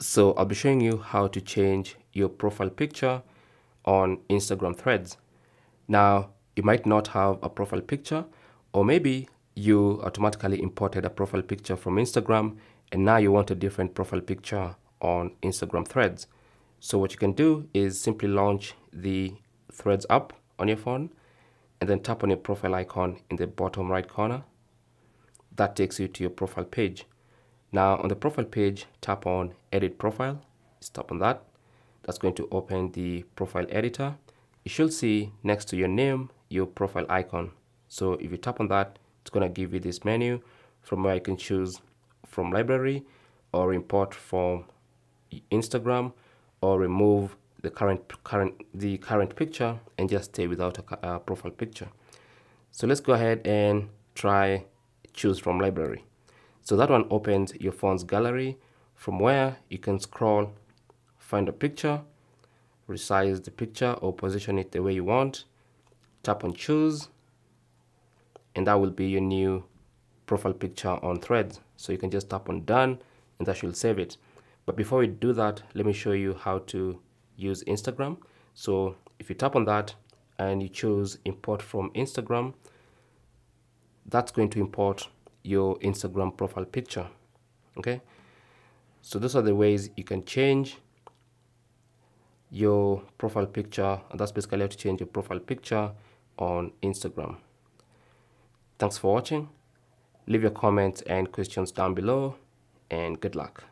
So I'll be showing you how to change your profile picture on Instagram threads. Now, you might not have a profile picture, or maybe you automatically imported a profile picture from Instagram and now you want a different profile picture on Instagram threads. So what you can do is simply launch the Threads app on your phone and then tap on your profile icon in the bottom right corner. That takes you to your profile page. Now on the profile page, tap on Edit Profile. Just tap on that. That's going to open the profile editor. You should see next to your name, your profile icon. So if you tap on that, it's going to give you this menu from where you can choose from library or import from Instagram or remove the current picture and just stay without a profile picture. So let's go ahead and try choose from library. So that one opens your phone's gallery from where you can scroll, find a picture, resize the picture or position it the way you want, tap on choose, and that will be your new profile picture on Threads. So you can just tap on done and that should save it. But before we do that, let me show you how to use Instagram. So if you tap on that and you choose import from Instagram, that's going to import your Instagram profile picture. Okay, so those are the ways you can change your profile picture, and that's basically how to change your profile picture on Instagram. Thanks for watching. Leave your comments and questions down below, and good luck.